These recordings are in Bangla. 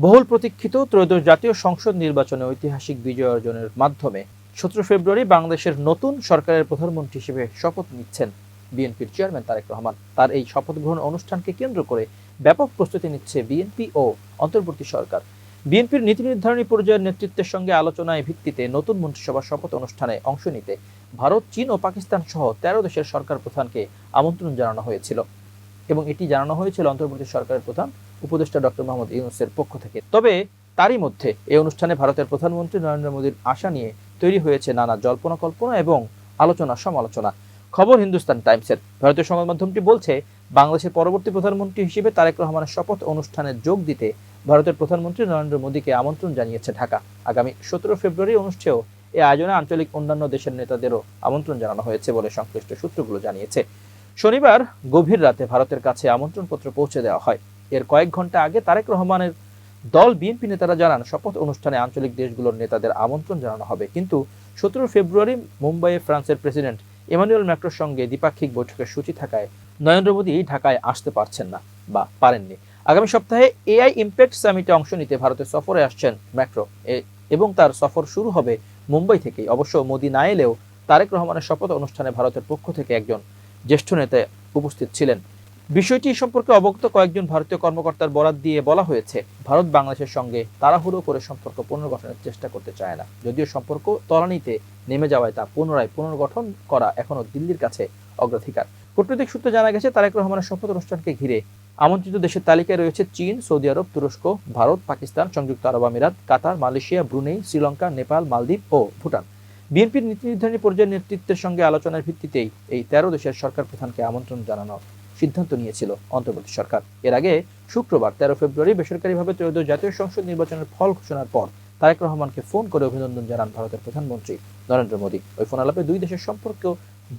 বহুল প্রতীক্ষিত ত্রয়োদশ জাতীয় সংসদ নির্বাচনে ঐতিহাসিক বিজয় অর্জনের মাধ্যমে 17 ফেব্রুয়ারি বাংলাদেশের নতুন সরকারের প্রধানমন্ত্রী হিসেবে শপথ নিচ্ছেন বিএনপির চেয়ারম্যান তারেক রহমান। তার এই শপথ গ্রহণ অনুষ্ঠানকে কেন্দ্র করে ব্যাপক প্রস্তুতি নিচ্ছে বিএনপি ও অন্তর্বর্তী সরকার। বিএনপির নীতি নির্ধারণী পর্যায়ের নেতৃত্বের সঙ্গে আলোচনায় ভিত্তিতে নতুন মন্ত্রিসভার শপথ অনুষ্ঠানে অংশ নিতে ভারত, চীন ও পাকিস্তান সহ 13 দেশের সরকার প্রধানকে আমন্ত্রণ জানানো হয়েছিল এবং এটি জানানো হয়েছিল অন্তর্বর্তী সরকারের প্রধান উপদেষ্টা ডক্টর মোহাম্মদ ইউনূসের পক্ষ থেকে। তবে তারই মধ্যে এই অনুষ্ঠানে ভারতের প্রধানমন্ত্রী নরেন্দ্র মোদীর আশা নিয়ে তৈরি হয়েছে নানা জল্পনা কল্পনা এবং আলোচনা সমালোচনা। খবর হিন্দুস্তান টাইমসের। ভারতীয় সংবাদ মাধ্যমটি বলছে, বাংলাদেশের পরবর্তী প্রধানমন্ত্রী হিসেবে তারেক রহমানের শপথ অনুষ্ঠানে যোগ দিতে ভারতের প্রধানমন্ত্রী নরেন্দ্র মোদীকে আমন্ত্রণ জানিয়েছে ঢাকা। আগামী 17 ফেব্রুয়ারি অনুষ্ঠেয় এই আয়োজনে আঞ্চলিক অন্যান্য দেশের নেতাদেরও আমন্ত্রণ জানানো হয়েছে বলে সংশ্লিষ্ট সূত্রগুলো জানিয়েছে। শনিবার গভীর রাতে ভারতের কাছে আমন্ত্রণপত্র পৌঁছে দেওয়া হয়। এর কয়েক ঘন্টা আগে তারেক রহমানের দল বিএনপি নেতারা জানান, শপথ অনুষ্ঠানে আঞ্চলিক দেশগুলোর নেতাদের আমন্ত্রণ জানানো হবে, কিন্তু 17 ফেব্রুয়ারি মুম্বাইয়ে ফ্রান্সের প্রেসিডেন্ট ইমানুয়েল ম্যাক্রোর সঙ্গে দ্বিপাক্ষিক বৈঠকের সূচি থাকায় নরেন্দ্র মোদী ঢাকায় আসতে পারছেন না বা পারেননি। আগামী সপ্তাহে এআই ইম্প্যাক্ট সামিটে অংশ নিতে ভারতের সফরে আসছেন ম্যাক্রো এবং তার সফর শুরু হবে মুম্বাই থেকেই। অবশ্য মোদী না এলেও তারেক রহমানের শপথ অনুষ্ঠানে ভারতের পক্ষ থেকে একজন জ্যেষ্ঠ নেতা উপস্থিত ছিলেন। বিষয়টি সম্পর্কে অবগত কয়েকজন ভারতীয় কর্মকর্তার বরাত দিয়ে বলা হয়েছে, ভারত বাংলাদেশের সঙ্গে তাড়াহুড়ো করে সম্পর্ক পুনর্গঠনের চেষ্টা করতে চায় না। যদিও সম্পর্ক তলানিতে নেমে যাওয়ায় তা পুনরায় পুনর্গঠন করা এখনো দিল্লির কাছে অগ্রাধিকার। কূটনৈতিক সূত্রে জানা গেছে, তারেক রহমানের শপথ অনুষ্ঠানকে ঘিরে আমন্ত্রিত দেশের তালিকায় রয়েছে চীন, সৌদি আরব, তুরস্ক, ভারত, পাকিস্তান, সংযুক্ত আরব আমিরাত, কাতার, মালয়েশিয়া, ব্রুনেই, শ্রীলঙ্কা, নেপাল, মালদ্বীপ ও ভুটান। বিএনপির নীতি নির্ধারণী পর্যায়ের নেতৃত্বের সঙ্গে আলোচনার ভিত্তিতেই এই 13 দেশের সরকার প্রধানকে আমন্ত্রণ জানানোর সিদ্ধান্ত নিয়েছিল অন্তর্বর্তী সরকার। এর আগে শুক্রবার 13 ফেব্রুয়ারি বেসরকারিভাবে ত্রয়োদশ জাতীয় সংসদ নির্বাচনের ফল ঘোষণার পর তারেক রহমানকে ফোন করে অভিনন্দন জানান ভারতের প্রধানমন্ত্রী নরেন্দ্র মোদী। ওই ফোন আলাপে দুই দেশের সম্পর্ক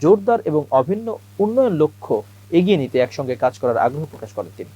জোরদার এবং অভিন্ন উন্নয়ন লক্ষ্য এগিয়ে নিতে একসঙ্গে কাজ করার আগ্রহ প্রকাশ করেন তিনি।